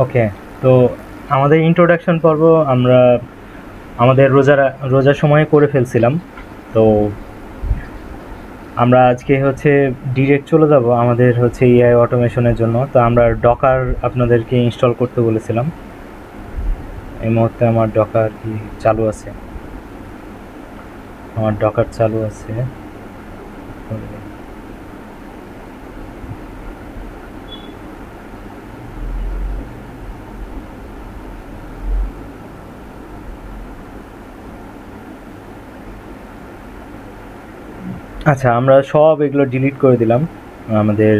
ওকে, তো আমাদের ইন্ট্রোডাকশন পর্ব আমরা আমাদের রোজার সময় করে ফেলছিলাম। তো আমরা আজকে হচ্ছে ডিরেক্ট চলে যাব আমাদের হচ্ছে এআই অটোমেশনের জন্য। তো আমরা ডকার আপনাদেরকে ইনস্টল করতে বলেছিলাম। এই মুহূর্তে আমার ডকার কি চালু আছে? আমার ডকার চালু আছে। আচ্ছা, আমরা সব এগুলো ডিলিট করে দিলাম আমাদের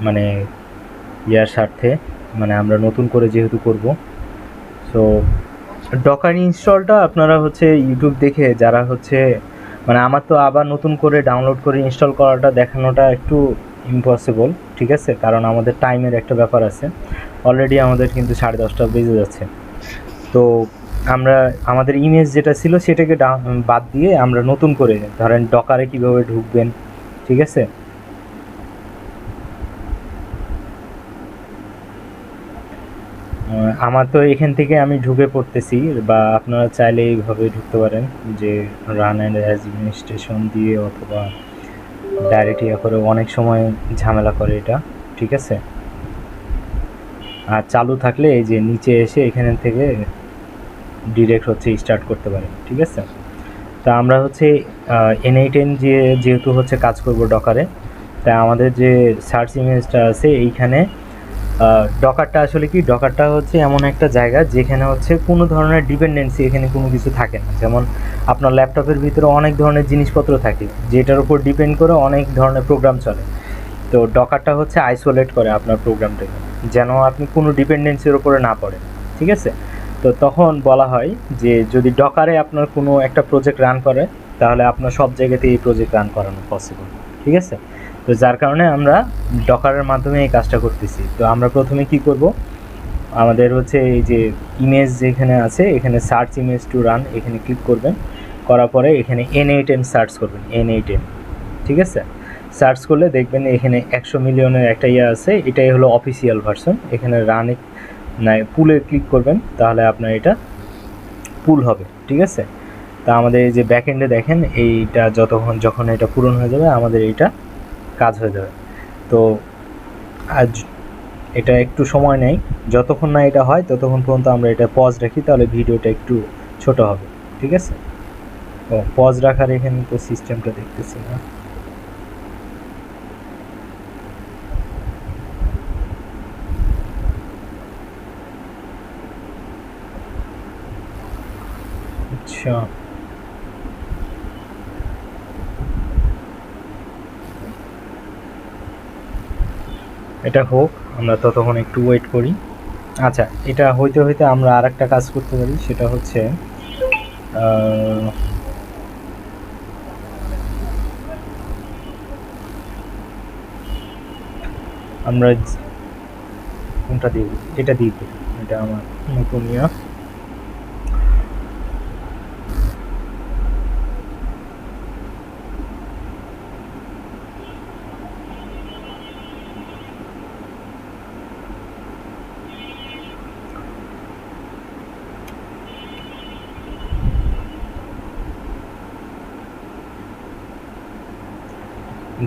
মানে ইয়ার স্বার্থে, মানে আমরা নতুন করে যেহেতু করব। সো ডকার ইনস্টলটা আপনারা হচ্ছে ইউটিউব দেখে যারা হচ্ছে, মানে আমার তো আবার নতুন করে ডাউনলোড করে ইনস্টল করাটা দেখানোটা একটু ইম্পসিবল, ঠিক আছে? কারণ আমাদের টাইমের একটা ব্যাপার আছে। অলরেডি আমাদের কিন্তু 10:30 বেজে যাচ্ছে। তো আমরা আমাদের ইমেজ যেটা ছিল সেটাকে বাদ দিয়ে আমরা নতুন করে ধরেন ডকারে কিভাবে ঢুকবেন, ঠিক আছে? আমার তো এখান থেকে আমি ঢুকে পড়তেছি, বা আপনারা চাইলে এইভাবে ঢুকতে পারেন যে রান অ্যান্ড অ্যাডমিনিস্ট্রেশন দিয়ে, অথবা ডাইরেক্ট ইয়ে করে। অনেক সময় ঝামেলা করে এটা, ঠিক আছে? আর চালু থাকলে এই যে নিচে এসে এখান থেকে ডিরেক্ট হচ্ছে স্টার্ট করতে পারেন, ঠিক আছে? তা আমরা হচ্ছে N8N যেহেতু হচ্ছে কাজ করব ডকারে, তাই আমাদের যে সার্চ ইমেজটা আছে এইখানে ডকারটা আসলে কি, ডকারটা হচ্ছে এমন একটা জায়গা যেখানে হচ্ছে কোনো ধরনের ডিপেন্ডেন্সি এখানে কোনো কিছু থাকে না। যেমন আপনার ল্যাপটপের ভিতরে অনেক ধরনের জিনিসপত্র থাকে যেটার উপর ডিপেন্ড করে অনেক ধরনের প্রোগ্রাম চলে। তো ডকারটা হচ্ছে আইসোলেট করে আপনার প্রোগ্রামটাকে, যেন আপনি কোনো ডিপেন্ডেন্সির উপরে না পড়েন, ঠিক আছে? তো তখন বলা হয় যে যদি ডকারে আপনার কোনো একটা প্রজেক্ট রান করে, তাহলে আপনার সব জায়গাতে এই প্রজেক্ট রান করানো পসিবল, ঠিক আছে? তো যার কারণে আমরা ডকারের মাধ্যমে এই কাজটা করতেছি। তো আমরা প্রথমে কি করব, আমাদের হচ্ছে এই যে ইমেজ যেখানে আছে এখানে সার্চ ইমেজ টু রান, এখানে ক্লিক করবেন। করার পরে এখানে N8N সার্চ করবেন, N8N, ঠিক আছে? সার্চ করলে দেখবেন এখানে 100 মিলিয়নের একটা ইয়ে আছে, এটাই হলো অফিসিয়াল ভার্সন। এখানে রানে না পুলে ক্লিক করবেন, তাহলে আপনার এটা পুল হবে, ঠিক আছে? তা আমাদের এই যে ব্যাক এন্ডে দেখেন এইটা যখন এটা পূরণ হয়ে যাবে আমাদের এইটা কাজ হয়ে যাবে। তো আজ এটা একটু সময় নেয়, যতক্ষণ না এটা হয় ততক্ষণ পর্যন্ত আমরা এটা পজ রাখি, তাহলে ভিডিওটা একটু ছোট হবে, ঠিক আছে? ও পজ রাখার এখানে তো সিস্টেমটা দেখতেছি না। আচ্ছা, এটা হোক, আমরা ততক্ষণ একটু ওয়েট করি। আচ্ছা, এটা হইতে হইতে আমরা আর একটা কাজ করতে পারি, সেটা হচ্ছে আমরা কোনটা দিয়ে দিই? এটা দিয়ে দিই, এটা আমার নতুন ইয়া।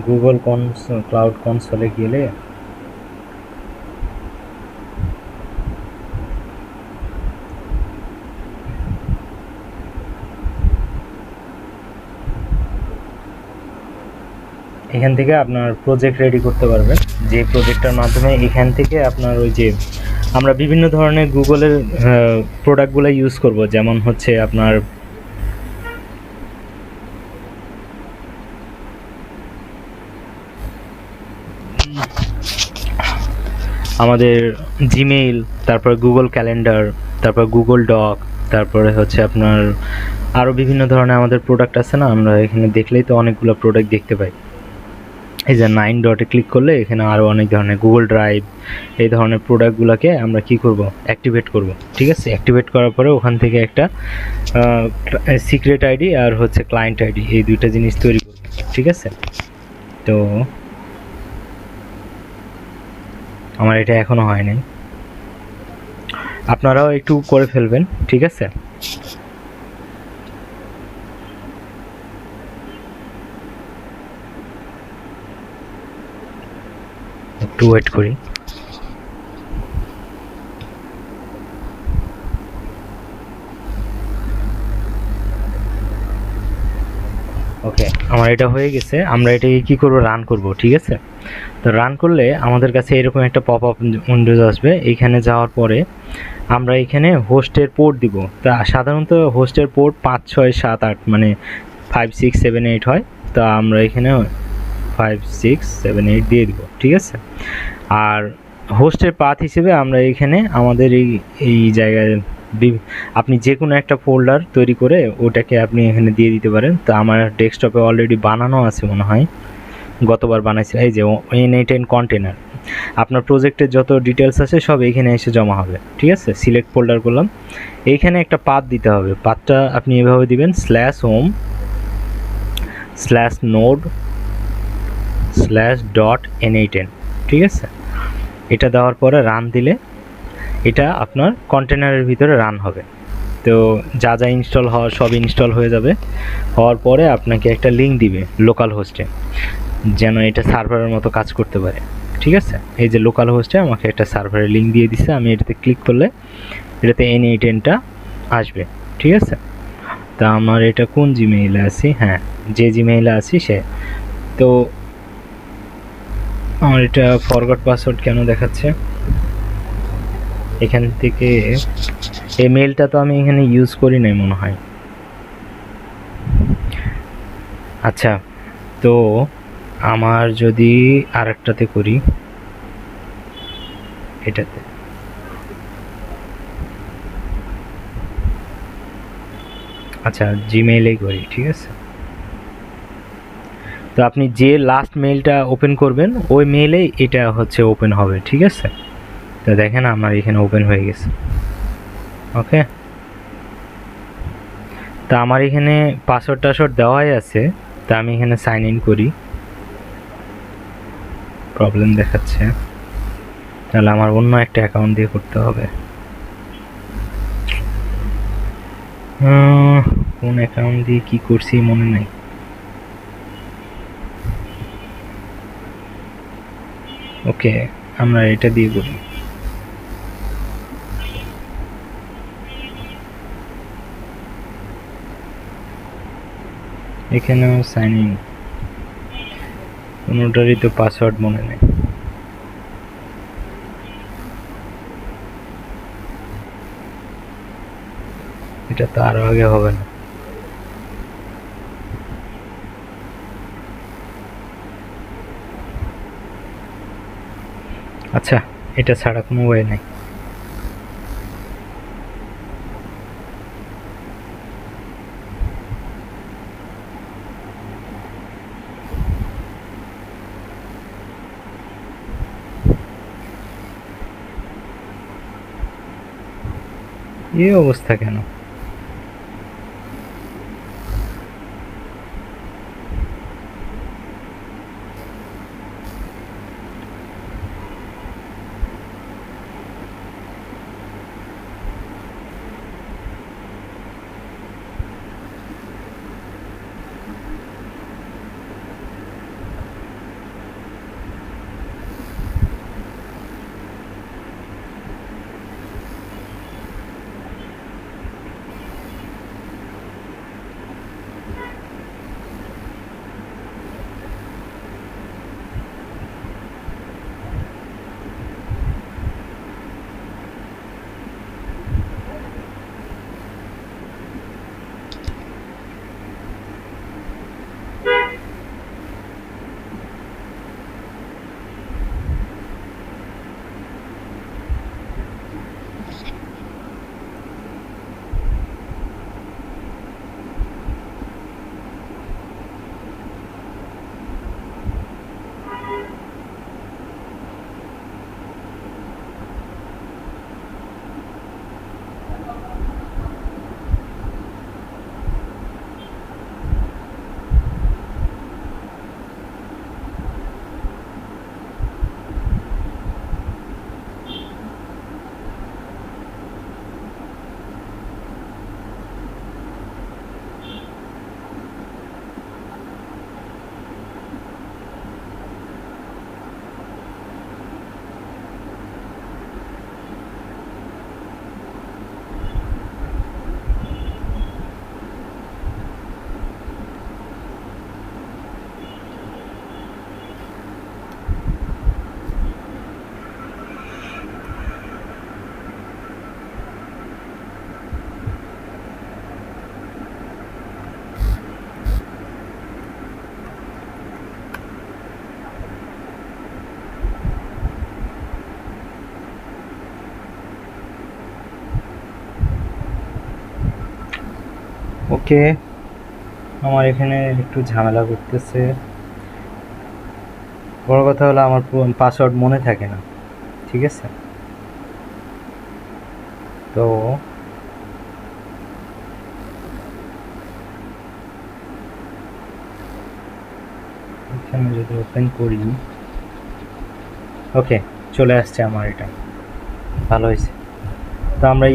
গুগল ক্লাউড কনসোলে গেলে এখান থেকে আপনার প্রজেক্ট রেডি করতে পারবেন, যে প্রজেক্টটার মাধ্যমে এখান থেকে আপনার ওই যে আমরা বিভিন্ন ধরনের গুগলের প্রোডাক্টগুলো ইউজ করব, যেমন হচ্ছে আপনার আমাদের জিমেইল, তারপর গুগল ক্যালেন্ডার, তারপর গুগল ডক, তারপরে হচ্ছে আপনার আরও বিভিন্ন ধরনের আমাদের প্রোডাক্ট আছে না? আমরা এখানে দেখলেই তো অনেকগুলো প্রোডাক্ট দেখতে পাই। এই যে 9 ডটে ক্লিক করলে এখানে আরও অনেক ধরনের গুগল ড্রাইভ, এই ধরনের প্রোডাক্টগুলোকে আমরা কি করব, অ্যাক্টিভেট করব, ঠিক আছে? অ্যাক্টিভেট করার পরে ওখান থেকে একটা সিক্রেট আইডি আর হচ্ছে ক্লায়েন্ট আইডি, এই দুইটা জিনিস তৈরি করব, ঠিক আছে? তো আমার এটা এখনও হয় নাই। আপনারাও একটু করে ফেলবেন, ঠিক আছে? একটু ওয়েট করি। ওকে, আমার এটা হয়ে গেছে। আমরা এটাকে কি করব, রান করব, ঠিক আছে? তো রান করলে আমাদের কাছে এরকম একটা পপ আপ উইন্ডোজ আসবে। এইখানে যাওয়ার পরে আমরা এখানে হোস্টের পোর্ট দিব। তা সাধারণত হোস্টের পোর্ট 5 6 7 8 মানে 5 6 7 8 হয়। তা আমরা এখানে 5 6 7 8 দিয়ে দিব, ঠিক আছে? আর হোস্টের পাথ হিসেবে আমরা এখানে আমাদের এই জায়গায় আপনি যে কোনো একটা ফোল্ডার তৈরি করে ওটাকে আপনি এখানে দিয়ে দিতে পারেন। তো আমার ডেস্কটপে অলরেডি বানানো আছে মনে হয়, গতবার বানাইছি। এই যে N8N কন্টেনার, আপনার প্রজেক্টের যত ডিটেলস আছে সব এইখানে এসে জমা হবে, ঠিক আছে? সিলেক্ট ফোল্ডার করলাম, এইখানে একটা পাথ দিতে হবে। পাথটা আপনি এভাবে দিবেন /home/node/n8n, ঠিক আছে? এটা দেওয়ার পরে রান দিলে এটা আপনার কন্টেনারের ভিতরে রান হবে। তো যা যা ইনস্টল হওয়ার সব ইনস্টল হয়ে যাবে। হওয়ার পরে আপনাকে একটা লিঙ্ক দিবে লোকাল হোস্টে, যেন এটা সার্ভারের মতো কাজ করতে পারে, ঠিক আছে? এই যে লোকাল হোস্টে আমাকে একটা সার্ভারের লিঙ্ক দিয়ে দিছে। আমি এটাতে ক্লিক করলে এটাতে N8Nটা আসবে, ঠিক আছে? তা আমার এটা কোন জিমেইলে আছি, হ্যাঁ যে জিমেইলে আছি সে। তো আমার এটা ফরগট পাসওয়ার্ড কেন দেখাচ্ছে? এখান থেকে এই মেইলটা তো আমি এখানে ইউজ করি নাই মনে হয়। আচ্ছা, তো আমার যদি আরেকটাতে করি, এটাতে আচ্ছা জিমেইলেই করি, ঠিক আছে? তো আপনি যে লাস্ট মেইলটা ওপেন করবেন ওই মেইলেই এটা হচ্ছে ওপেন হবে, ঠিক আছে? তো দেখেন আমার এখানে ওপেন হয়ে গেছে। ওকে, তা আমার এখানে পাসওয়ার্ড টাসওয়ার্ড দেওয়াই আছে। তা আমি এখানে সাইন ইন করি, প্রবলেম দেখাচ্ছে। তাহলে আমার অন্য একটা অ্যাকাউন্ট দিয়ে করতে হবে। কোন অ্যাকাউন্ট দিয়ে কি করছি মনে নাই। ওকে, আমরা এটা দিয়ে করি। এখানেও সাইন ইন, কোনোটারই তো পাসওয়ার্ড মনে নেই। এটা তো আরো আগে হবে না। আচ্ছা, এটা ছাড়া কোনো ওয়ে নাই। এই অবস্থা কেন? ওকে, আমার এখানে একটু ঝামেলা করতেছে। বড় কথা হলো আমার পাসওয়ার্ড মনে থাকে না, ঠিক আছে? তো এখানে যদি ওপেন করি, ওকে চলে আসছে আমার, এটা ভালো হয়েছে। তো আমরা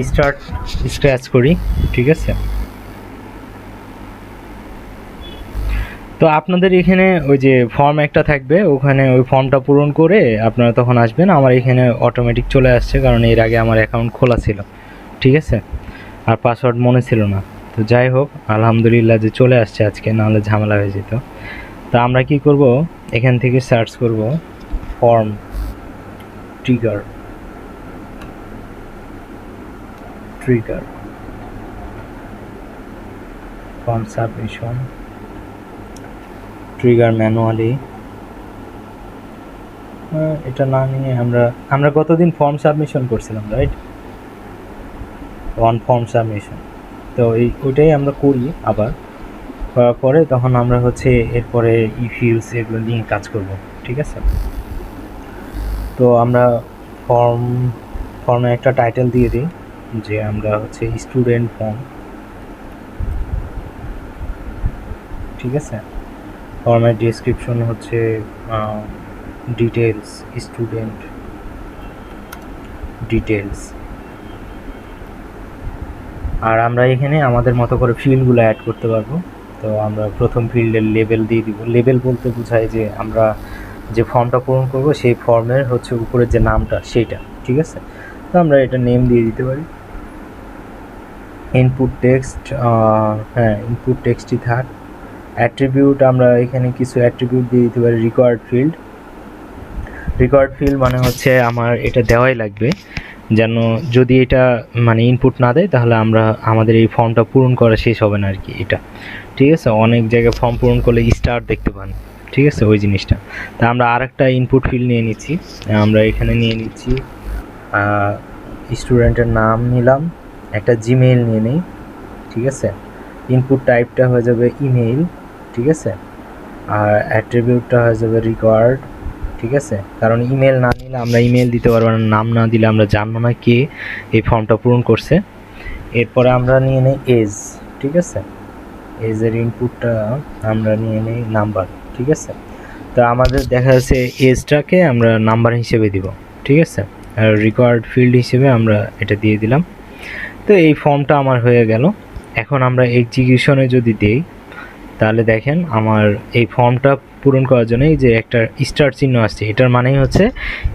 স্ক্র্যাচ করি, ঠিক আছে? তো আপনাদের এখানে ওই যে ফর্ম একটা থাকবে, ওখানে ওই ফর্মটা পূরণ করে আপনারা তখন আসবেন। আমার এখানে অটোমেটিক চলে আসছে, কারণ এর আগে আমার অ্যাকাউন্ট খোলা ছিল, ঠিক আছে? আর পাসওয়ার্ড মনে ছিল না। তো যাই হোক, আলহামদুলিল্লাহ যে চলে আসছে আজকে, নাহলে ঝামেলা হয়ে যেত। তা আমরা কি করব, এখান থেকে সার্চ করব form trigger form submission trigger manually. এটা না নিয়ে আমরা কতদিন ফর্ম সাবমিশন করছিলাম, রাইট? One form submission. তো ওইটাই আমরা করি আবার, করার পরে তখন আমরা হচ্ছে এরপরে ইফিউজ এগুলো নিয়ে কাজ করব, ঠিক আছে? তো আমরা ফর্মে একটা টাইটেল দিয়ে দিই যে আমরা হচ্ছে স্টুডেন্ট ফর্ম, ঠিক আছে? ফর্মের ডেসক্রিপশন হচ্ছে ডিটেলস, স্টুডেন্ট ডিটেলস। আর আমরা এখানে আমাদের মতো করে ফিল্ডগুলো অ্যাড করতে পারবো। তো আমরা প্রথম ফিল্ডের লেবেল দিয়ে দিব। লেবেল বলতে বোঝায় যে আমরা যে ফর্মটা পূরণ করব সেই ফর্মের হচ্ছে উপরের যে নামটা সেইটা, ঠিক আছে? তো আমরা এটা নেম দিয়ে দিতে পারি। ইনপুট টেক্সট, হ্যাঁ ইনপুট টেক্সটই থাক। অ্যাট্রিবিউট আমরা এখানে কিছু অ্যাট্রিবিউট দিয়ে দিতে পারি। রিকোয়ার্ড ফিল্ড মানে হচ্ছে আমার এটা দেওয়াই লাগবে, যেন যদি এটা মানে ইনপুট না দেয় তাহলে আমাদের এই ফর্মটা পূরণ করা শেষ হবে না আর কি, এটা ঠিক আছে? অনেক জায়গায় ফর্ম পূরণ করলে স্টার দেখতে পান, ঠিক আছে? ওই জিনিসটা। তা আমরা আরেকটা ইনপুট ফিল্ড নিয়ে নিচ্ছি। আমরা এখানে নিয়ে নিচ্ছি স্টুডেন্টের নাম নিলাম, একটা জিমেইল নিয়ে নিই, ঠিক আছে? ইনপুট টাইপটা হয়ে যাবে ইমেইল, ঠিক আছে? আর অ্যাট্রিবিউটটা হয়ে যাবে রিকোয়ার্ড, ঠিক আছে? কারণ ইমেল না নিলে আমরা ইমেল দিতে পারবো না, নাম না দিলে আমরা জানবো না কে এই ফর্মটা পূরণ করছে। এরপরে আমরা নিয়ে নিই এজ, ঠিক আছে? এজের ইনপুটটা আমরা নিয়ে নিই নাম্বার, ঠিক আছে? তো আমাদের দেখা যাচ্ছে এজটাকে আমরা নাম্বার হিসেবে দিব, ঠিক আছে? আর রিকোয়ার্ড ফিল্ড হিসেবে আমরা এটা দিয়ে দিলাম। তো এই ফর্মটা আমার হয়ে গেল। এখন আমরা এক্সিকিউশনে যদি দেই, তাহলে দেখেন আমার এই ফর্মটা পূরণ করার জন্য এই যে একটা স্টার চিহ্ন আসছে, এটার মানেই হচ্ছে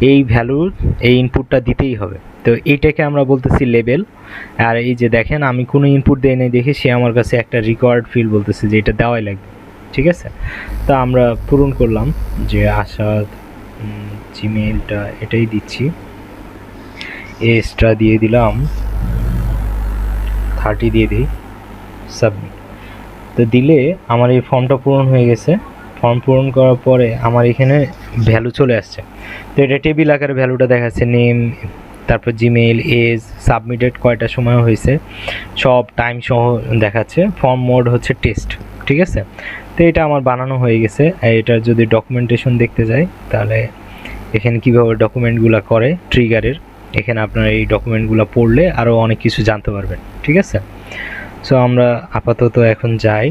এই ভ্যালুর এই ইনপুটটা দিতেই হবে। তো এইটাকে আমরা বলতেছি লেবেল। আর এই যে দেখেন আমি কোনো ইনপুট দেই নাই দেখে সে আমার কাছে একটা রিকোয়ার্ড ফিল্ড বলতেছে যে এটা দেওয়াই লাগবে, ঠিক আছে? তো আমরা পূরণ করলাম যে আসাদ জিমেইলটা এটাই দিচ্ছি, এসটা দিয়ে দিলাম 30 দিয়ে দিই, সাবমিট। তো দিলে আমার এই ফর্মটা পূরণ হয়ে গেছে। ফর্ম পূরণ করার পরে আমার এখানে ভ্যালু চলে আসছে। তো এটা টেবিল আকারে ভ্যালুটা দেখাচ্ছে, নেম, তারপর জিমেইল, এজ, সাবমিটেড কয়টা সময় হয়েছে, সব টাইম সহ দেখাচ্ছে। ফর্ম মোড হচ্ছে টেস্ট, ঠিক আছে? তো এটা আমার বানানো হয়ে গেছে। এটা যদি ডকুমেন্টেশন দেখতে যাই তাহলে এখানে কীভাবে ডকুমেন্টগুলো করে ট্রিগারের, এখানে আপনারা এই ডকুমেন্টগুলো পড়লে আরও অনেক কিছু জানতে পারবেন, ঠিক আছে? সো আমরা আপাতত এখন যাই।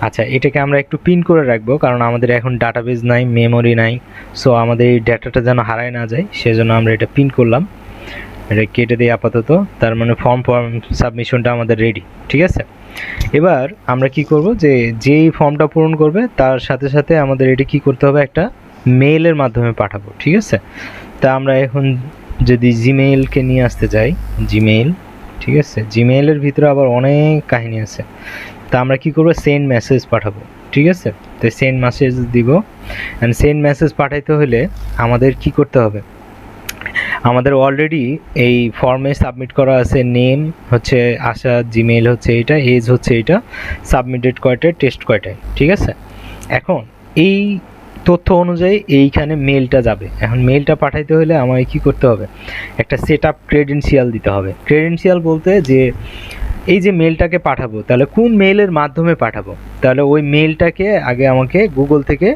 আচ্ছা, এটাকে আমরা একটু পিন করে রাখবো, কারণ আমাদের এখন ডাটাবেস নাই, মেমোরি নাই। সো আমাদের এই ডাটাটা যেন হারায় না যায়, সেজন্য আমরা এটা পিন করলাম। এটা কেটে দিই আপাতত। তার মানে ফর্ম সাবমিশনটা আমাদের রেডি, ঠিক আছে? এবার আমরা কি করব, যেই ফর্মটা পূরণ করবে তার সাথে সাথে আমাদের এটা কি করতে হবে, একটা মেইলের মাধ্যমে পাঠাবো, ঠিক আছে? তা আমরা এখন যদি জিমেইলকে নিয়ে আসতে চাই, জিমেইল, ঠিক আছে? জিমেইলের ভিতরে আবার অনেক কাহিনী আছে। তা আমরা কি করব, সেন্ড মেসেজ পাঠাবো, ঠিক আছে? তো সেন্ড মেসেজ দিব। অ্যান্ড সেন্ড মেসেজ পাঠাইতে হলে আমাদের কি করতে হবে, আমাদের অলরেডি এই ফর্মে সাবমিট করা আছে, নেম হচ্ছে আশা, জিমেইল হচ্ছে এইটা, এজ হচ্ছে এইটা, সাবমিটেড কয়টায়, টেস্ট কয়টায়, ঠিক আছে? এখন এই তথ্য অনুযায়ী এইখানে মেলটা যাবে। এখন মেলটা পাঠাইতে হলে আমায় কি করতে হবে, একটা সেট আপ ক্রেডেনশিয়াল দিতে হবে। ক্রেডেনশিয়াল বলতে যে এই যে মেলটাকে পাঠাবো, তাহলে কোন মেলের মাধ্যমে পাঠাবো, তাহলে ওই মেলটাকে আগে আমাকে গুগল থেকে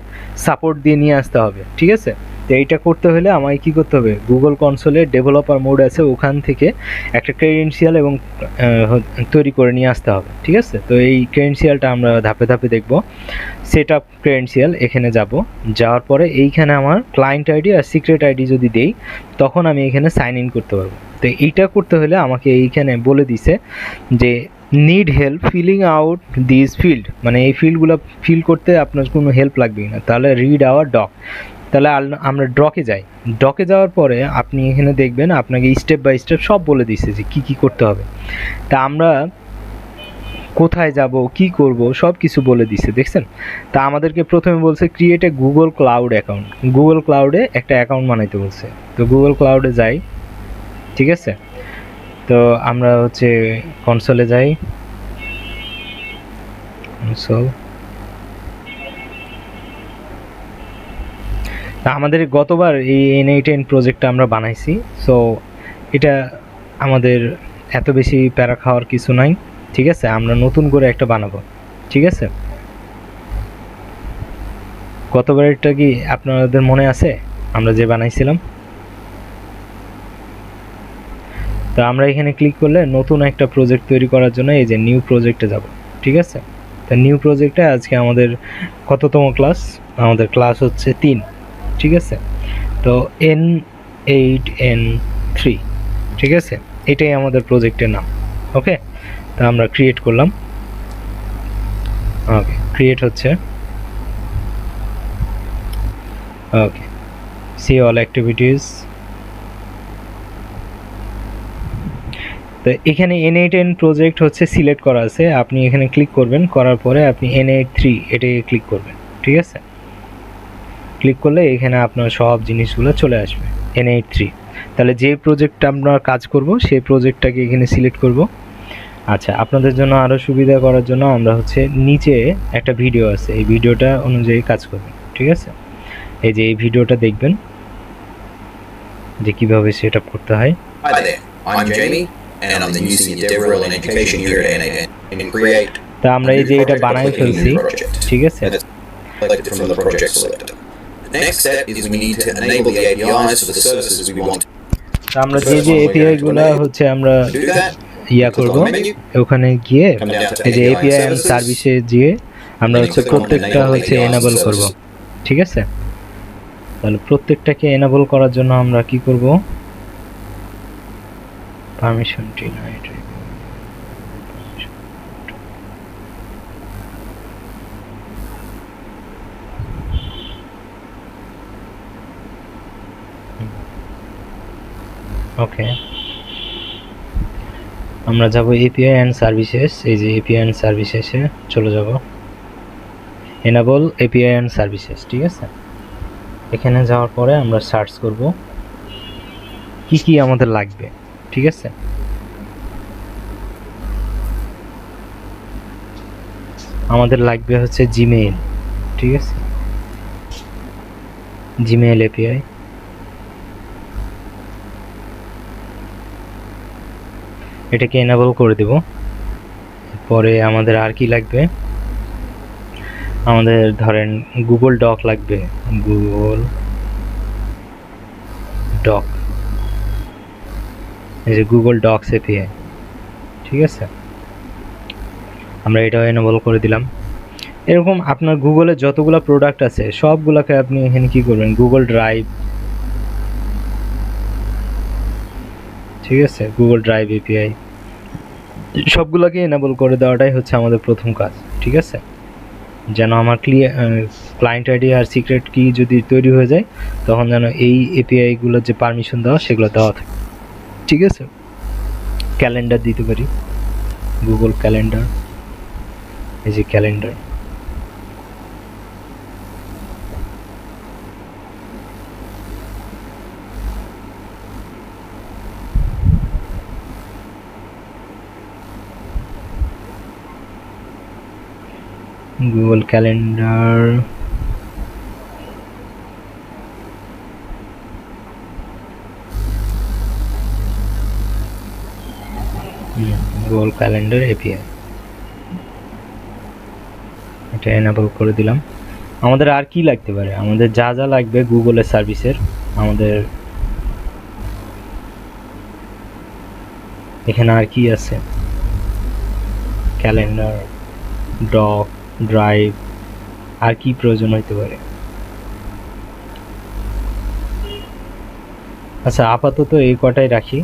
সাপোর্ট দিয়ে নিয়ে আসতে হবে, ঠিক আছে। তো এইটা করতে হলে আমাকে কী করতে হবে, গুগল কনসোলে ডেভেলপার মোড আছে, ওখান থেকে একটা ক্রেডেনশিয়াল এবং তৈরি করে নিয়ে আসতে হবে, ঠিক আছে। তো এই ক্রেডেনশিয়ালটা আমরা ধাপে ধাপে দেখব। সেট আপ ক্রেডেনশিয়াল, এখানে যাব, যাওয়ার পরে এইখানে আমার ক্লায়েন্ট আইডি আর সিক্রেট আইডি যদি দেই, তখন আমি এখানে সাইন ইন করতে পারবো। তো এইটা করতে হলে আমাকে এইখানে বলে দিছে যে need help filling out this field, মানে এই ফিল্ডগুলো ফিল করতে আপনার কোনো হেল্প লাগবে না, তাহলে রিড আওয়ার ডক। তাহলে আমরা ডকে যাই। ডকে যাওয়ার পরে আপনি এখানে দেখবেন আপনাকে স্টেপ বাই স্টেপ সব বলে দিচ্ছে যে কী কী করতে হবে। তা আমরা কোথায় যাব, কি করব, সব কিছু বলে দিছে, দেখছেন। তা আমাদেরকে প্রথমে বলছে create a Google cloud account, Google ক্লাউডে একটা অ্যাকাউন্ট বানাইতে বলছে। তো গুগল ক্লাউডে যাই, ঠিক আছে। তো আমরা হচ্ছে কনসোলে যাই, কনসোল। তা আমাদের গতবার এই N8N প্রজেক্টটা আমরা বানাইছি, সো এটা আমাদের এত বেশি প্যারা খাওয়ার কিছু নাই, ঠিক আছে। আমরা নতুন করে একটা বানাবো, ঠিক আছে। গতবারেরটা কি আপনাদের মনে আছে আমরা যে বানাইছিলাম? তো আমরা এখানে ক্লিক করলে নতুন একটা প্রজেক্ট তৈরি করার জন্য এই যে নিউ প্রজেক্টে যাব, ঠিক আছে। তো নিউ প্রজেক্টে আজকে আমাদের কততম ক্লাস? আমাদের ক্লাস হচ্ছে 3, ঠিক আছে। তো N8N3, ঠিক আছে, এটাই আমাদের প্রজেক্টের নাম। ওকে, তো আমরা ক্রিয়েট করলাম। ওকে, ক্রিয়েট হচ্ছে। ওকে, সি অল অ্যাক্টিভিটিস। তো এখানে N8N প্রজেক্ট হচ্ছে সিলেক্ট করা আছে, আপনি এখানে ক্লিক করবেন, করার পরে আপনি N83 এটাকে ক্লিক করবেন, ঠিক আছে। ক্লিক করলে এখানে আপনার সব জিনিসগুলো চলে আসবে N83। তাহলে যে প্রজেক্টটা আমরা কাজ করব সেই প্রজেক্টটাকে এখানে সিলেক্ট করব। আচ্ছা, আপনাদের জন্য আরও সুবিধা করার জন্য আমরা হচ্ছে নিচে একটা ভিডিও আছে, এই ভিডিওটা অনুযায়ী কাজ করবেন, ঠিক আছে। এই যে এই ভিডিওটা দেখবেন যে কীভাবে সেট আপ করতে হয়। Hi there, I'm Jamie, and I'm the new Senior Dev Role in Education here at N8N. And create তা আমরা এই যে এটা বানাই ফেলছি, ঠিক আছে। Selected from the project selector. The next step is we need to enable the APIs for the services we want. তা আমরা যে API গুলো হচ্ছে আমরা করব, ওখানে গিয়ে এই যে API এন্ড সার্ভিসে গিয়ে আমরা হচ্ছে প্রত্যেকটা হচ্ছে এনেবল করব, ঠিক আছে। তাহলে প্রত্যেকটাকে এনেবল করার জন্য আমরা কি করব, পারমিশন ডিনাইড। ওকে, আমরা যাব এপিআই এন্ড সার্ভিসেস। এই যে এপিআই এন্ড সার্ভিসেসে চলে যাব, এনেবল এপিআই এন্ড সার্ভিসেস, ঠিক আছে। এখানে যাওয়ার পরে আমরা সার্চ করব কি কি আমাদের লাগবে, ঠিক আছে। আমাদের লাগবে হচ্ছে জিমেইল, ঠিক আছে, জিমেইল এপিআই। এটাকে এনেবল করে দেব। পরে আমাদের আর কি লাগবে, আমাদের ধরেন গুগল ডক লাগবে, গুগল ডক, এই যে গুগল ডকস এপিআই, ঠিক আছে। আমরা এটাও এনেবল করে দিলাম। এরকম আপনার গুগলের যতগুলো প্রোডাক্ট আছে সবগুলোকে আপনি এখানে কি করবেন, গুগল ড্রাইভ, ঠিক আছে, গুগল ড্রাইভ এপিআই সবগুলোকে এনেবল করে দেওয়াটাই হচ্ছে আমাদের প্রথম কাজ, ঠিক আছে। যেন আমার ক্লায়েন্ট আইডি আর সিক্রেট কি যদি তৈরি হয়ে যায় তখন যেন এই এপিআইগুলোর যে পারমিশন দেওয়া সেগুলো দেওয়া থাকে, ঠিক আছে। ক্যালেন্ডার দিতে পারি, গুগল ক্যালেন্ডার, এই যে calendar, Google calendar, Google calendar API, এটা এনেবল করে দিলাম। আমাদের আর কি লাগতে পারে, আমাদের যা যা লাগবে গুগলের সার্ভিসের, আমাদের এখানে আর কি আছে, ক্যালেন্ডার, ডক, ড্রাইভ, আর কি প্রয়োজন হইতে পারে। আচ্ছা আপাতত এই কটাই রাখি।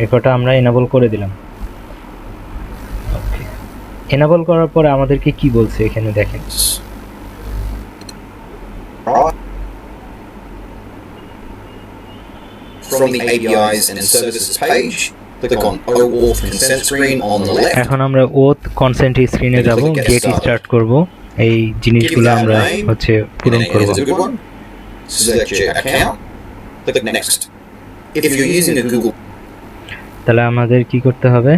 এই কটা আমরা এনেবল করে দিলাম। ওকে, এনেবল করার পরে আমাদেরকে কি বলছে এখানে দেখেন। From the APIs and Services page, click on OAuth consent screen on the left. এখন আমরা ওথ কনসেন্ট স্ক্রিনে যাব, গেট স্টার্ট করব, এই জিনিসগুলো আমরা হচ্ছে পূরণ করব। Select your account. Click next. If you're using a Google, তাহলে আমাদের কি করতে হবে,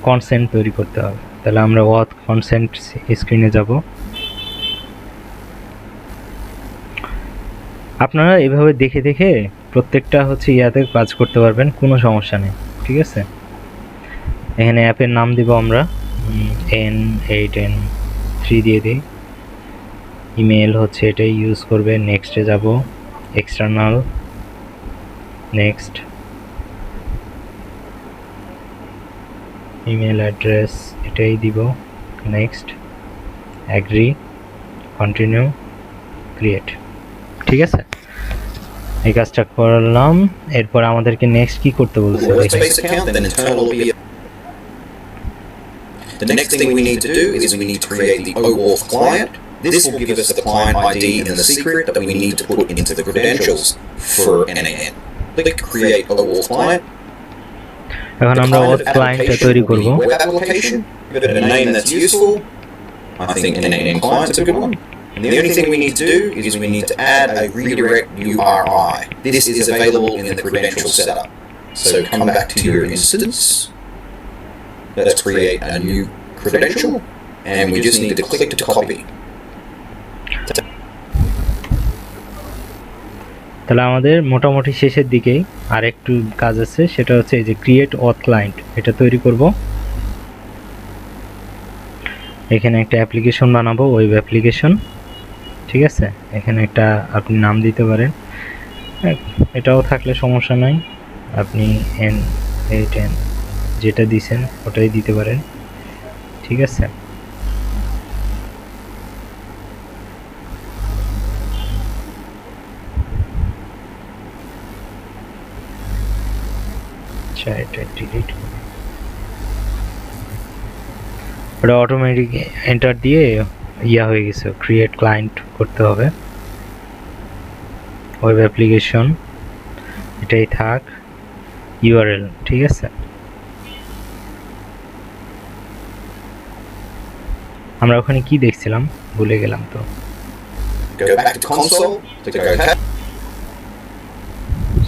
কনসেন্ট তৈরি করতে হবে। তাহলে আমরা ওথ কনসেন্ট স্ক্রিনে যাব। আপনারা এভাবে দেখে দেখে প্রত্যেকটা হচ্ছে ইয়াতে কাজ করতে পারবেন, কোনো সমস্যা নেই, ঠিক আছে। এখানে অ্যাপের নাম দিব আমরা N8N3 দিয়ে দিই। ইমেল হচ্ছে এটাই ইউজ করবে। নেক্সটে যাব, এক্সটার্নাল, নেক্সট, ইমেল অ্যাড্রেস এটাই দিব, নেক্সট, অ্যাগ্রি, কন্টিনিউ, ক্রিয়েট, ঠিক আছে। এই কাজটা করলাম। এরপর আমাদেরকে নেক্সট কি করতে বলছে, Workspace account, then internal will be. The next thing we need to do is we need to create the OAuth client. This will give us the client ID and the secret that we need to put into the credentials for NAN. Click Create OAuth Client. এখন আমরা oath ক্লায়েন্টটা তৈরি করব। Web application. Give it a name that's useful. I think NAN client is a good one. And the only thing we need to do is we need to add a redirect URI. This is available in the credential setup. So come back to your instance. Let's create a new credential, and we just need to click to copy. তাহলে আমাদের মোটামুটি শেষের দিকেই আর একটু কাজ আছে, সেটা হচ্ছে এই যে ক্রিয়েট ওথ ক্লায়েন্ট, এটা তৈরি করব। এখানে একটা অ্যাপ্লিকেশন বানাবো, ওয়েব অ্যাপ্লিকেশন, ঠিক আছে। এখানে একটা আপনি নাম দিতে পারেন, এটাও থাকলে সমস্যা নাই, আপনি N8N যেটা দিছেন ওটাই দিতে পারেন, ঠিক আছে। আচ্ছা এটা ডিলিট করি, ওটা অটোমেটিক এন্টার দিয়ে ইয়া হয়ে গেছে, ক্রিয়েট ক্লায়েন্ট করতে হবে। ওয়েব অ্যাপ্লিকেশন এটাই থাক, ইউআরএল, ঠিক আছে। আমরা ওখানে কি দেখছিলাম ভুলে গেলাম তো, Go back to console to go ahead.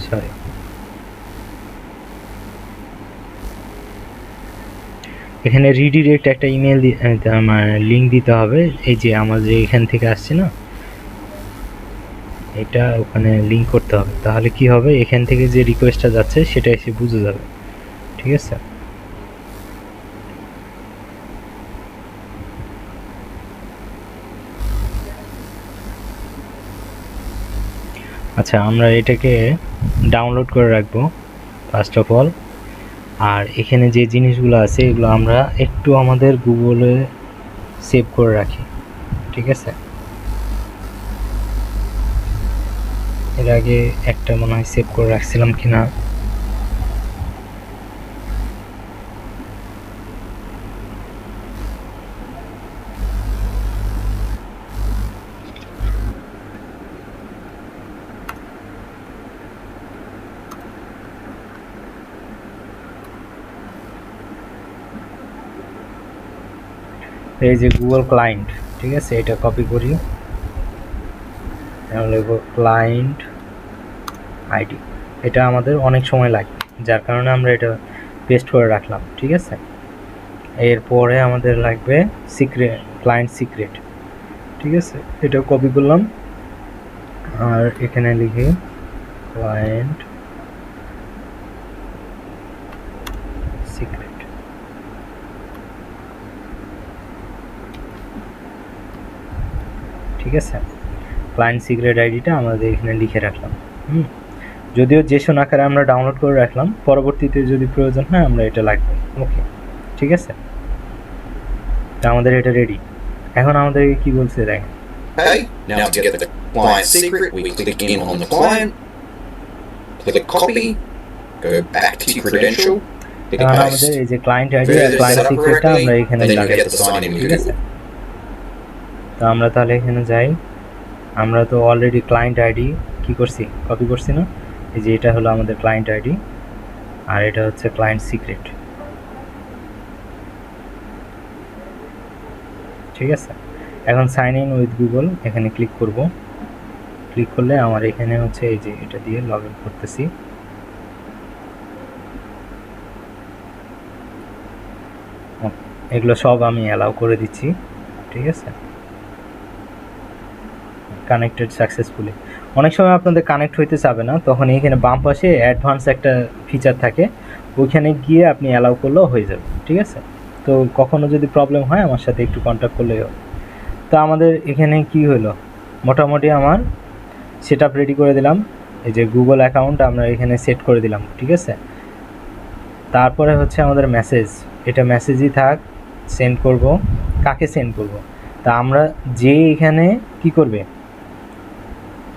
Sorry. এখানে রিডিরেক্ট একটা ইমেল মানে লিঙ্ক দিতে হবে, এই যে আমার যে এখান থেকে আসছে না, এটা ওখানে লিঙ্ক করতে হবে। তাহলে কি হবে, এখান থেকে যে রিকোয়েস্টটা যাচ্ছে সেটা এসে বুঝে যাবে, ঠিক আছে। আচ্ছা আমরা এটাকে ডাউনলোড করে রাখবো ফার্স্ট অফ অল। আর এখানে যে জিনিসগুলো আছে এগুলো আমরা একটু আমাদের গুগলে সেভ করে রাখি, ঠিক আছে। এর আগে একটা মনে হয় সেভ করে রাখছিলাম কিনা, এই যে গুগল ক্লায়েন্ট, ঠিক আছে, এটা কপি করি, লিখব ক্লায়েন্ট আইডি। এটা আমাদের অনেক সময় লাগে, যার কারণে আমরা এটা পেস্ট করে রাখলাম, ঠিক আছে। এরপরে আমাদের লাগবে সিক্রেট, ক্লায়েন্ট সিক্রেট, ঠিক আছে। এটা কপি করলাম আর এখানে লিখি ক্লায়েন্ট সিক্রেট, ঠিক আছে, ক্লায়েন্ট সিক্রেট আইডিটা আমাদের এখানে লিখে রাখলাম। যদিও জেসন আকারে আমরা ডাউনলোড করে রাখলাম, পরবর্তীতে যদি প্রয়োজন হয় আমরা এটা লাগবে। ওকে, ঠিক আছে, তা আমাদের এটা রেডি। এখন আমাদের কি বলছে দেখেন, Okay, now to get the client secret, we click in on the client, click copy, go back to your credential, click এখন আমাদের paste. এই যে ক্লায়েন্ট আইডি আর Further client set up সিক্রেটটা correctly, আমরা এখানে and then you লাগাই get the sign in with ঠিক আছে। Google. তো আমরা তাহলে এখানে যাই, আমরা তো অলরেডি ক্লায়েন্ট আইডি কি করছি, কপি করছি না, এই যে এটা হলো আমাদের ক্লায়েন্ট আইডি আর এটা হচ্ছে ক্লায়েন্ট সিক্রেট, ঠিক আছে। এখন সাইন ইন উইথ গুগল এখানে ক্লিক করব, ক্লিক করলে আমার এখানে হচ্ছে এই যে এটা দিয়ে লগ ইন করতেছি। এগুলো সব আমি অ্যালাউ করে দিচ্ছি, ঠিক আছে। কানেক্টেড সাকসেসফুলি, অনেক সময় আপনাদের কানেক্ট হইতে চাবে না, তখন এইখানে বাম পাশে অ্যাডভান্স একটা ফিচার থাকে, ওইখানে গিয়ে আপনি অ্যালাউ করলেও হয়ে যাবে, ঠিক আছে। তো কখনো যদি প্রবলেম হয় আমার সাথে একটু কন্ট্যাক্ট করলেই হবে। তো আমাদের এখানে কি হলো, মোটামুটি আমার সেট আপ রেডি করে দিলাম, এই যে গুগল অ্যাকাউন্ট আমরা এখানে সেট করে দিলাম, ঠিক আছে। তারপরে হচ্ছে আমাদের মেসেজ, এটা মেসেজই থাক, সেন্ড করব, কাকে সেন্ড করব, তা আমরা যে এখানে কি করবে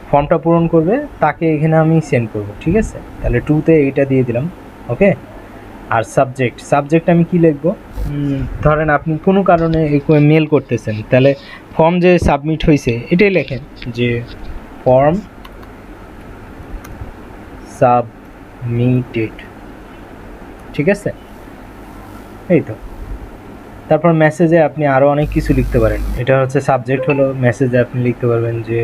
ফর্মটা পূরণ করবে তাকে এখানে আমি সেন্ড করব, ঠিক আছে। তাহলে 2তে এইটা দিয়ে দিলাম, ওকে। আর সাবজেক্ট আমি কি লিখব, ধরেন আপনি কোনো কারণে মেল করতেছেন, তাহলে ফর্ম যে সাবমিট হয়েছে এটাই লেখেন যে ফর্ম সাবমিটেড, ঠিক আছে, এই তো। তারপর মেসেজে আপনি আরও অনেক কিছু লিখতে পারেন, এটা হচ্ছে সাবজেক্ট হলো, মেসেজে আপনি লিখতে পারবেন যে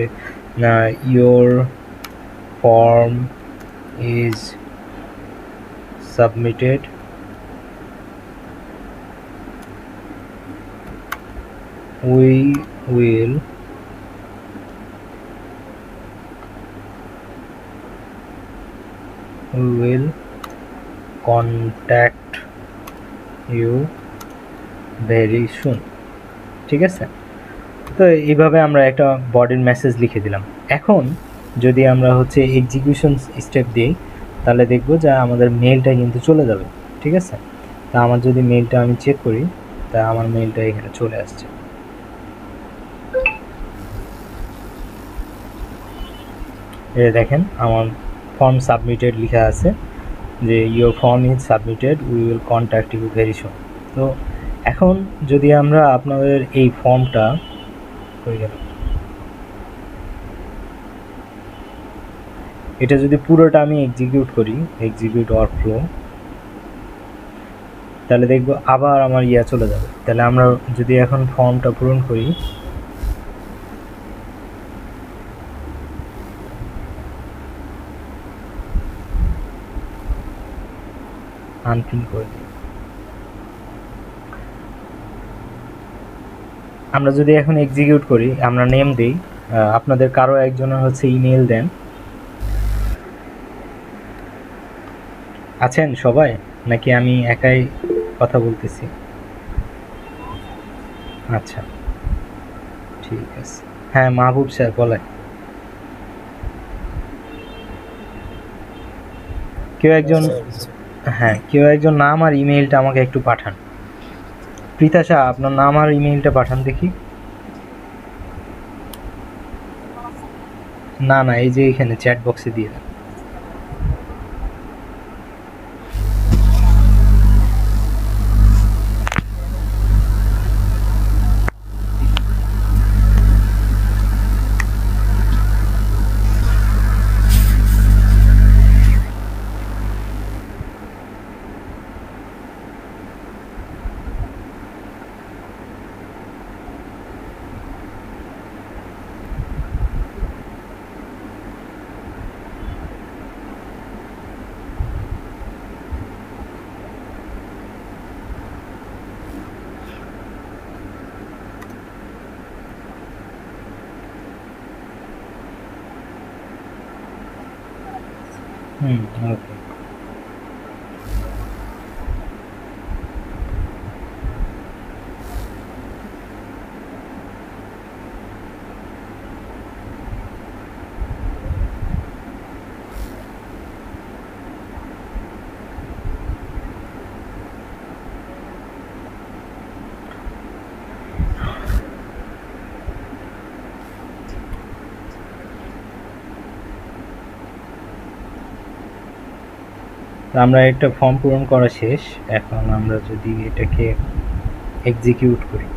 your form is submitted, we will contact you very soon, ঠিক আছে। তো এইভাবে আমরা একটা বডির মেসেজ লিখে দিলাম। এখন যদি আমরা হচ্ছে এক্সিকিউশন স্টেপ দিই তাহলে দেখব যে আমাদের মেলটা কিন্তু চলে যাবে, ঠিক আছে। তা আমার যদি মেলটা আমি চেক করি, তা আমার মেলটা এখানে চলে আসছে। এই দেখেন আমার ফর্ম সাবমিটেড লেখা আছে যে your form is submitted, we will contact you very soon. তো এখন যদি আমরা আপনাদের এই ফর্মটা হয়ে গেল, এটা যদি পুরোটা আমি এক্সিকিউট করি, এক্সিকিউট ওয়ার্কফ্লো, তাহলে দেখব আবার আমার চলে যাবে। তাহলে আমরা যদি এখন ফর্মটা পূরণ করি, আনপিন করে দিই, আমরা যদি এখন এক্সিকিউট করি, আমরা নেম দিই, আপনাদের কারো একজনের হচ্ছে ইমেল দেন। আছেন সবাই নাকি আমি একাই কথা বলতেছি? আচ্ছা ঠিক আছে, হ্যাঁ মাহবুব স্যার বলেন। কেউ একজন নাম আর ইমেইলটা আমাকে একটু পাঠান। প্রীতাশা আপনার নাম আর ইমেইলটা পাঠান দেখি। না এই যে এখানে চ্যাট বক্সে দিয়ে দেন। ওকে আমরা একটা ফর্ম পূরণ করা শেষ। এখন আমরা যদি এটাকে এক্সিকিউট করি,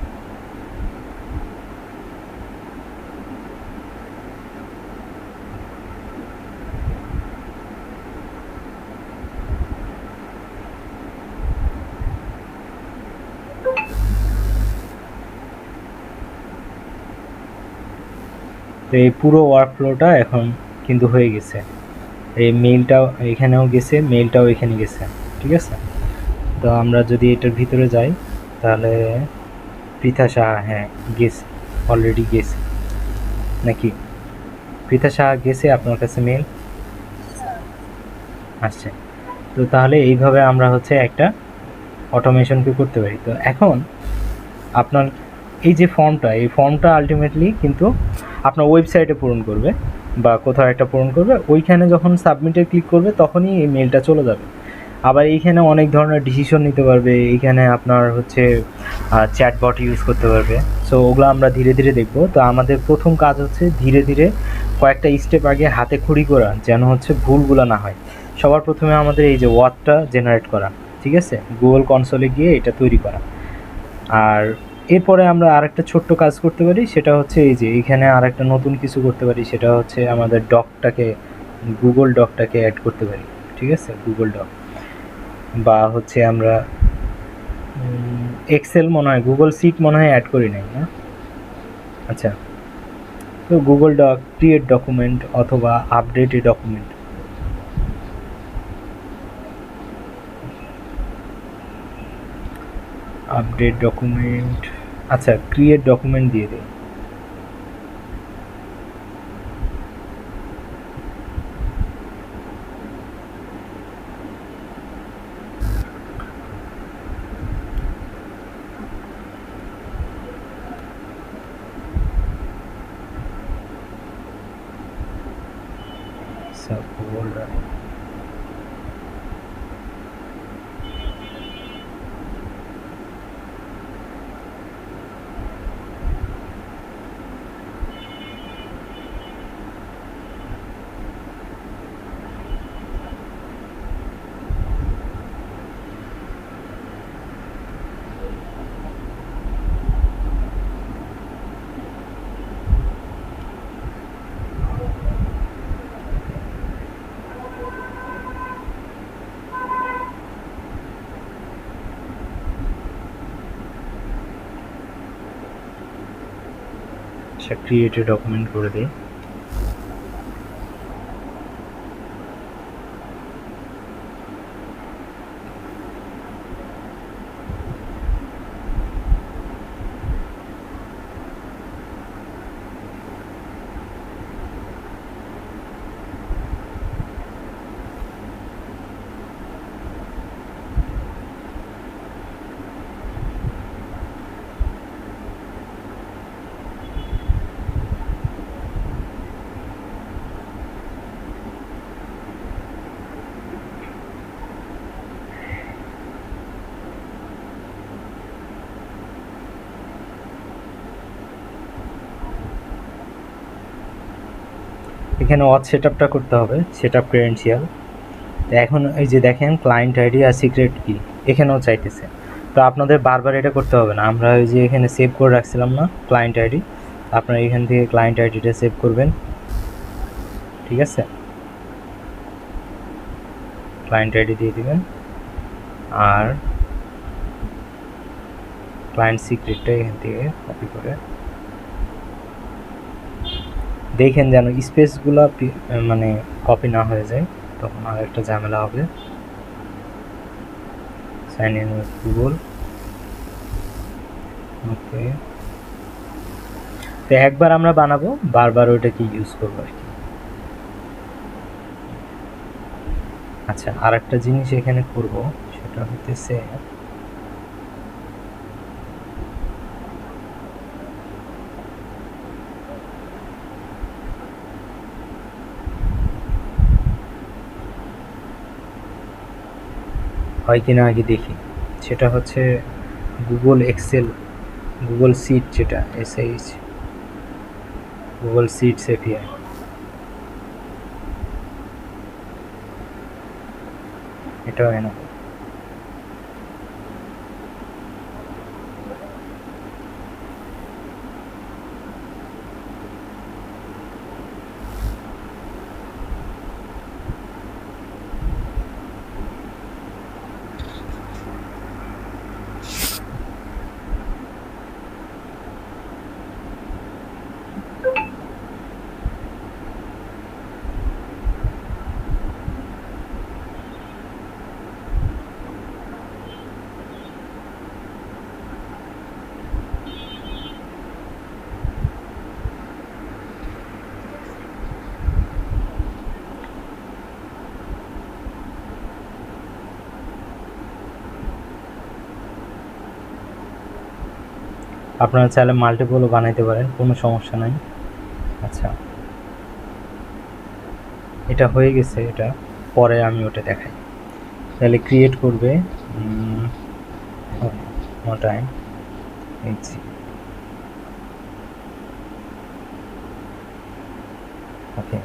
তো এই পুরো ওয়ার্কফ্লোটা এখন কিন্তু হয়ে গেছে। এই মেইলটাও এখানেও গেছে, মেইলটাও এখানে গেছে, ঠিক আছে। তো আমরা যদি এটার ভিতরে যাই তাহলে পৃথা সাহা, হ্যাঁ গেছে, অলরেডি গেছে নাকি? পৃথা সাহা গেছে আপনার কাছে মেইল আসছে। তো তাহলে এইভাবে আমরা হচ্ছে একটা অটোমেশনকে করতে পারি। তো এখন আপনার এই যে ফর্মটা, এই ফর্মটা আলটিমেটলি কিন্তু আপনার ওয়েবসাইটে পূরণ করবে বা কোথাও একটা পূরণ করবে, ওইখানে যখন সাবমিটে ক্লিক করবে তখনই এই মেলটা চলে যাবে। আবার এইখানে অনেক ধরনের ডিসিশন নিতে পারবে, এইখানে আপনার হচ্ছে চ্যাটবট ইউজ করতে পারবে। সো ওগুলো আমরা ধীরে ধীরে দেখব। তো আমাদের প্রথম কাজ হচ্ছে ধীরে ধীরে কয়েকটা স্টেপ আগে হাতে খড়ি করা, যেন হচ্ছে ভুলগুলো না হয়। সবার প্রথমে আমাদের এই যে ওয়ার্ডটা জেনারেট করা, ঠিক আছে, গুগল কনসোলে গিয়ে এটা তৈরি করা। আর এরপরে আমরা আরেকটা ছোট্ট কাজ করতে পারি, সেটা হচ্ছে এই যে এইখানে আরেকটা নতুন কিছু করতে পারি, সেটা হচ্ছে আমাদের ডকটাকে, গুগল ডকটাকে অ্যাড করতে পারি, ঠিক আছে, গুগল ডক। বা হচ্ছে আমরা এক্সেল মনে হয়, গুগল সিট মনে হয় অ্যাড করি নাই না? আচ্ছা, তো গুগল ডক, ক্রিয়েট ডকুমেন্ট অথবা আপডেট এ ডকুমেন্ট, আপডেট ডকুমেন্ট, আচ্ছা ক্রিয়েট ডকুমেন্ট দিয়ে দিই। গুগল ডক, আচ্ছা ক্রিয়েট এ ডকুমেন্ট করে দিই। এখানে অথ সেটআপটা করতে হবে, সেটআপ ক্রেডেনশিয়াল। তো এখন এই যে দেখেন ক্লায়েন্ট আইডি আর সিক্রেট কি এখানেও চাইতেছে। তো আপনাদের বারবার এটা করতে হবে না, আমরা ওই যে এখানে সেভ করে রাখছিলাম না ক্লায়েন্ট আইডি, আপনারা এখান থেকে ক্লায়েন্ট আইডিটা সেভ করবেন, ঠিক আছে, ক্লায়েন্ট আইডি দিয়ে দিবেন। আর ক্লায়েন্ট সিক্রেটটা এখান থেকে কপি করে দেখেন যেন স্পেসগুলো মানে কপি না হয়ে যায়, তখন আর একটা ঝামেলা হবে। সাইন ইন উইথ গুগল, ওকে। তো একবার আমরা বানাবো, বারবার ওইটাকে ইউজ করবো আর কি। আচ্ছা আর একটা জিনিস এখানে করব, সেটা হতেছে হয় কিনা আগে দেখি। সেটা হচ্ছে গুগল এক্সেল, গুগল সিট, যেটা এসএইচ, গুগল সিটস এপিআই। এটাও এনাফ। আপনারা চাইলে মাল্টিপলও বানাইতে পারেন, কোনো সমস্যা নাই। আচ্ছা, এটা হয়ে গেছে, এটা পরে আমি ওটা দেখাই। তাহলে ক্রিয়েট করবে no time okay.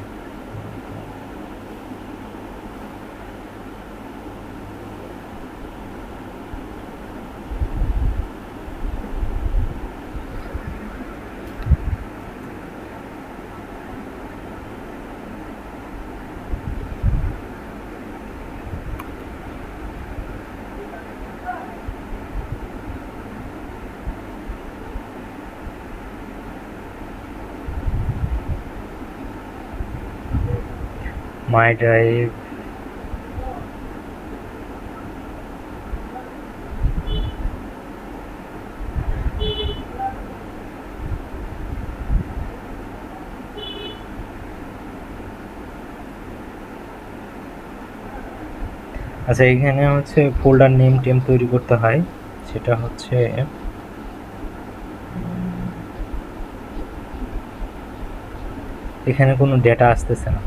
My drive, আচ্ছা এখানে হচ্ছে ফোল্ডার নেম টেম তৈরি করতে হয়, সেটা হচ্ছে এখানে কোনো ডেটা আসতেছে না।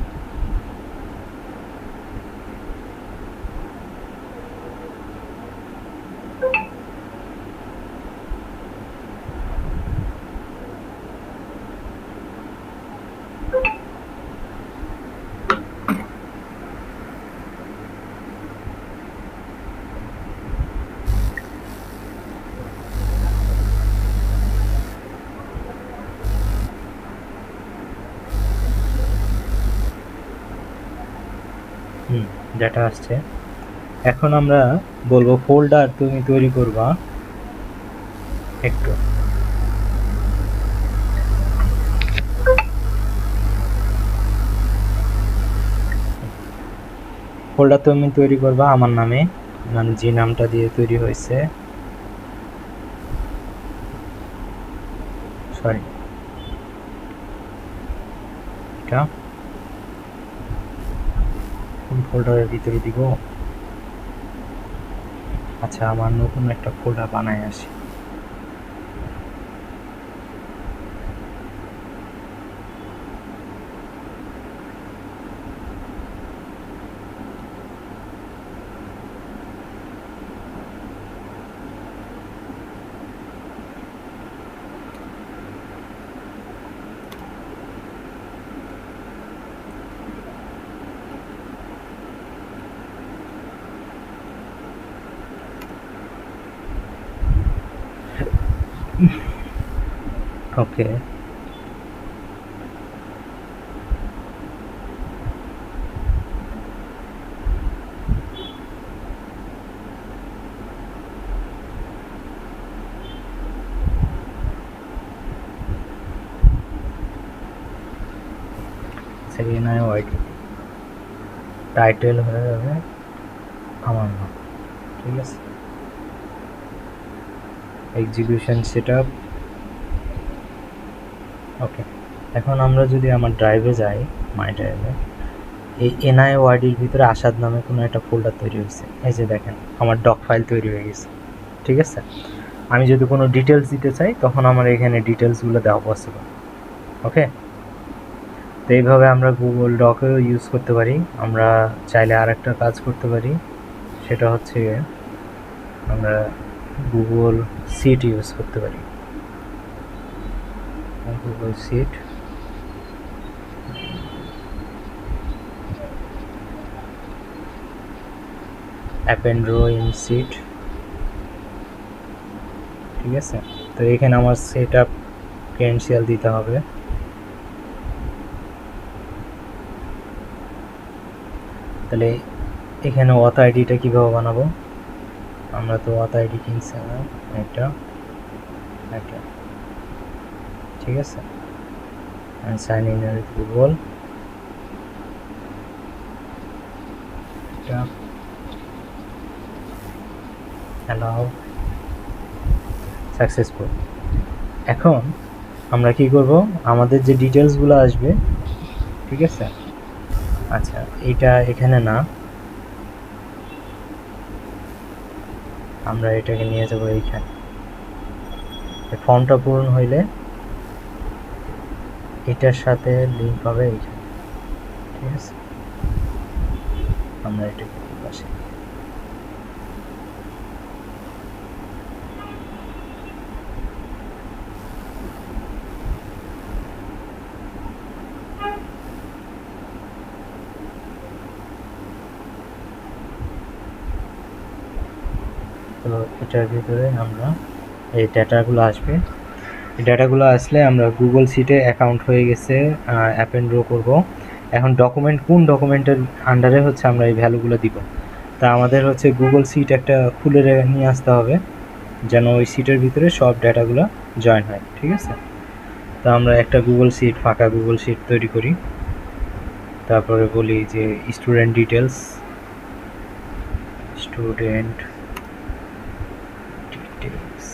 ডেটা আসছে। এখন আমরা বলবো ফোল্ডার তুমি তৈরি করবা, একটু ফোল্ডার তুমি তৈরি করবা আমার নামে, মানে যে নামটা দিয়ে তৈরি হয়েছে, সরি এটা কোন ফোল্ডারের ভিতরে দিব। আচ্ছা আমার নতুন একটা ফোল্ডার বানায় আসি। ওকে, সেকেন্ড ওয়াইড টাইটেল হয়ে যাবে আমার নাম, ঠিক আছে। এক্সিকিউশন সেটআপ, ওকে। এখন আমরা যদি আমার ড্রাইভে যাই, মাই ড্রাইভে, এই এনআইওআইডির ভিতরে আসাদ নামে কোনো একটা ফোল্ডার তৈরি হয়েছে, এই যে দেখেন আমার ডক ফাইল তৈরি হয়ে গেছে, ঠিক আছে। আমি যদি কোনো ডিটেলস দিতে চাই তখন আমার এখানে ডিটেলসগুলো দেওয়া পসিবল, ওকে। তো এইভাবে আমরা গুগল ডকেও ইউজ করতে পারি। আমরা চাইলে আর একটা কাজ করতে পারি, সেটা হচ্ছে আমরা গুগল সিট ইউজ করতে পারি। Google sheet, append row in sheet, ঠিক আছে। তো এখানে আমার সেট আপ ক্রেডেনশিয়াল দিতে হবে। তাহলে এখানে অথ আইডিটা কীভাবে বানাবো, আমরা তো অথ আইডি কিনছি না, এটা এটা ঠিক আছে। সাইন ইন উইথ গুগল, এটা অ্যালাউ, সাকসেসফুল। এখন আমরা কি করব, আমাদের যে ডিটেলসগুলো আসবে, ঠিক আছে। আচ্ছা, এটা এখানে না, আমরা এটাকে নিয়ে যাব এইখানে। ফর্মটা পূরণ হইলে এটার সাথে লিঙ্ক হবে এইখানে, ঠিক আছে। আমরা এটাকে পাশে, তো এটার ভিতরে আমরা এই ডেটাগুলো আসবে। এই ডেটাগুলো আসলে আমরা গুগল সিটে অ্যাকাউন্ট হয়ে গেছে, অ্যাপেন্ড রো করব। এখন ডকুমেন্ট, কোন ডকুমেন্টের আন্ডারে হচ্ছে আমরা এই ভ্যালুগুলো দিব, তা আমাদের হচ্ছে গুগল সিট একটা খুলে নিয়ে আসতে হবে, যেন ওই সিটের ভিতরে সব ডেটাগুলো জয়েন হয়, ঠিক আছে। তো আমরা একটা গুগল সিট, ফাঁকা গুগল সিট তৈরি করি। তারপরে বলি যে স্টুডেন্ট ডিটেলস, স্টুডেন্ট ডিটেলস,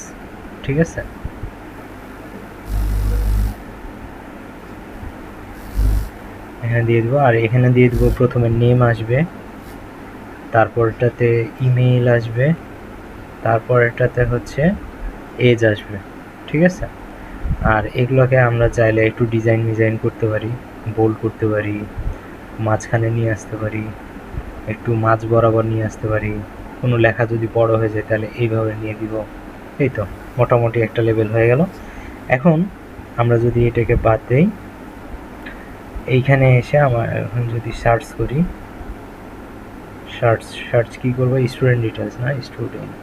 ঠিক আছে। এখানে দিয়ে দেবো, আর এখানে দিয়ে দেবো প্রথমে নেম আসবে, তারপরটাতে ইমেইল আসবে, তারপরটাতে হচ্ছে এজ আসবে, ঠিক আছে। আর এগুলোকে আমরা চাইলে একটু ডিজাইন করতে পারি, বোল্ড করতে পারি, মাঝখানে নিয়ে আসতে পারি, একটু মাঝ বরাবর নিয়ে আসতে পারি। কোনো লেখা যদি বড় হয়ে যায় তাহলে এইভাবে নিয়ে দিব। এই তো মোটামুটি একটা লেভেল হয়ে গেল। এখন আমরা যদি এটাকে বাদ দেই, এইখানে এসে আমার এখন যদি সার্চ করি, সার্চ কি করবো, স্টুডেন্ট ডিটেলস না, স্টুডেন্ট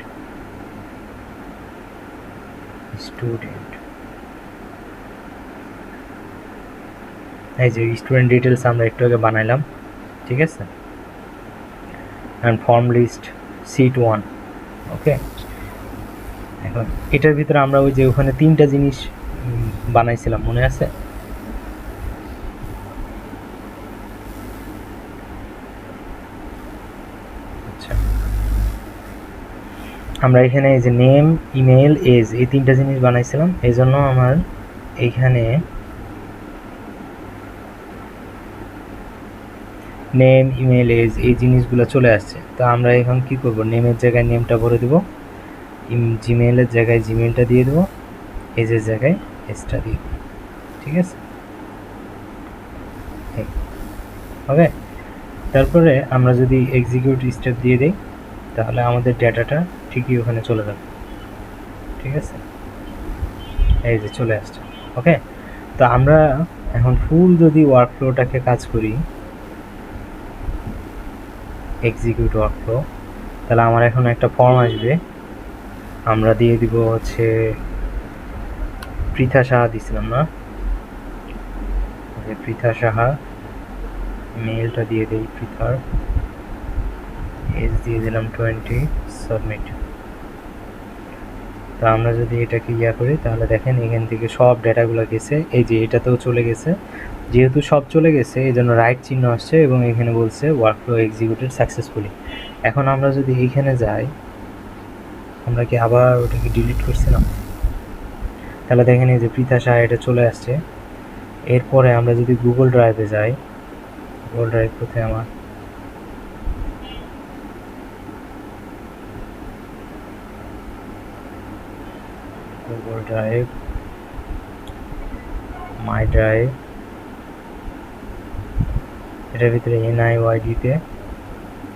এই যে স্টুডেন্ট ডিটেলস আমরা একটু আগে বানাইলাম, ঠিক আছে। অ্যান্ড ফর্ম লিস্ট সিট 1, ওকে। এখন এটার ভিতরে আমরা ওই যে ওখানে 3টা জিনিস বানাইছিলাম, মনে আছে? আচ্ছা, আমরা এখানে এই যে নেম, ইমেল, এজ, এই 3টা জিনিস বানাইছিলাম। এই জন্য আমার এইখানে নেম, ইমেল, এজ এই জিনিসগুলো চলে আসছে। তো আমরা এখন কি করব, নেমের জায়গায় নেমটা ভরে দেবো, জিমেইলের জায়গায় জিমেইলটা দিয়ে দেবো, এজের জায়গায় এজটা দিয়ে দেবো, ঠিক আছে। ওকে, তারপরে আমরা যদি এক্সিকিউট স্টেপ দিয়ে দিই তাহলে আমাদের ডেটাটা ঠিকই ওখানে চলে যাবে, ঠিক আছে। এই যে চলে আসছে, ওকে। তো আমরা এখন ফুল যদি ওয়ার্কফ্লোটাকে কাজ করি, এক্সিকিউট ওয়ার্কফ্লো, তাহলে আমার এখন একটা ফর্ম আসবে, আমরা দিয়ে দিব হচ্ছে পৃথা সাহা দিছিলাম না, পৃথা সাহা, মেলটা দিয়ে দিই পৃথার, এজ দিয়ে দিলাম 20, সাবমিট। তো আমরা যদি এটাকে করি তাহলে দেখেন এখান থেকে সব ডেটাগুলো গেছে, এই যে এটাতেও চলে গেছে। যেহেতু সব চলে গেছে এই জন্য রাইট চিহ্ন আসছে এবং এখানে বলছে ওয়ার্কফ্লো এক্সিকিউটেড সাকসেসফুলি। এখন আমরা যদি এইখানে যাই, আমরা কি আবার ওটাকে ডিলিট করছিলাম, তাহলে দেখেন এই যে পৃথা সাহা এটা চলে আসছে। এরপরে আমরা যদি গুগল ড্রাইভে যাই, গুগল ড্রাইভ কোথায় আমার, গুগল ড্রাইভ, মাই ড্রাইভ, এটার ভিতরে NIYD-তে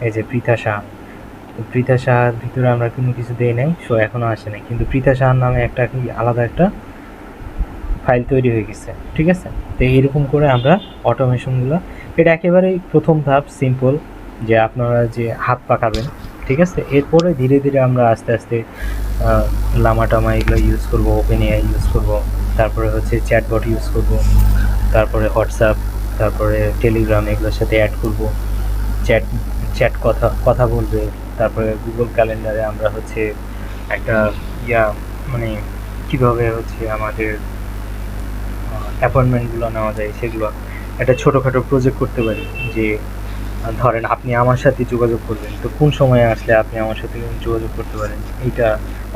এই যে পৃথা সাহা, পৃথা সাহার ভিতরে আমরা কোনো কিছু দিই নাই, সো এখনও আসে নাই, কিন্তু পৃথা সাহার নামে একটা কি আলাদা একটা ফাইল তৈরি হয়ে গেছে, ঠিক আছে। তো এইরকম করে আমরা অটোমেশনগুলো, এটা একেবারেই প্রথম ধাপ, সিম্পল, যে আপনারা যে হাত পাকাবেন ঠিক আছে, এরপরে ধীরে ধীরে আমরা আস্তে আস্তে লামা টামা এগুলো ইউজ করবো, ওপেন এআই ইউজ করবো, তারপরে হচ্ছে চ্যাটবট ইউজ করবো, তারপরে হোয়াটসঅ্যাপ, তারপরে টেলিগ্রাম এগুলোর সাথে অ্যাড করবো, চ্যাট চ্যাট কথা বলবে, তারপরে গুগল ক্যালেন্ডারে আমরা হচ্ছে একটা মানে কীভাবে হচ্ছে আমাদের অ্যাপয়েন্টমেন্টগুলো নেওয়া যায় সেগুলো একটা ছোটোখাটো প্রজেক্ট করতে পারি। যে ধরেন আপনি আমার সাথে যোগাযোগ করবেন, তো কোন সময়ে আসলে আপনি আমার সাথে যোগাযোগ করতে পারেন এইটা,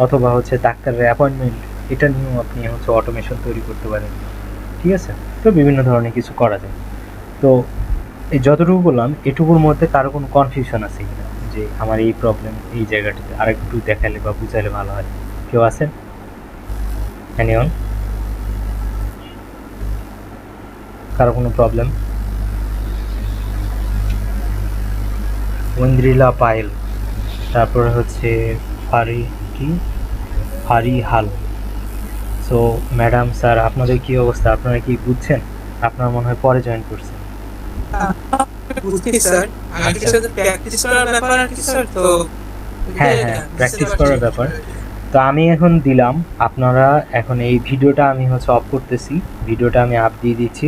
অথবা হচ্ছে ডাক্তারের অ্যাপয়েন্টমেন্ট, এটা নিয়েও আপনি হচ্ছে অটোমেশন তৈরি করতে পারেন। ঠিক আছে, তো বিভিন্ন ধরনের কিছু করা যায়। তো এই যতটুকু বললাম এটুকুর মধ্যে কারো কোনো কনফিউশন আছে কিনা, যে আমার এই প্রবলেম এই জায়গাটাতে আরেকটু দেখালে বা বুঝালে ভালো হয়? কেউ আছেন? এনিওয়ান? কারো কোনো প্রবলেম? ঐন্দ্রিলা পায়েল, তারপরে হচ্ছে ফারিহাল। সো ম্যাডাম, স্যার, আপনাদের কি অবস্থা? আপনারা কি বুঝছেন? আপনারা মনে হয় পরে জয়েন করছেন। বুঝছি স্যার, আগে সাথে প্র্যাকটিস করার ব্যাপার আর কি স্যার। তো হ্যাঁ, প্র্যাকটিস করার ব্যাপার। তো আমি এখন দিলাম, আপনারা এখন এই ভিডিওটা আমি হচ্ছে অফ করতেছি, ভিডিওটা আমি আপ দিয়ে দিচ্ছি।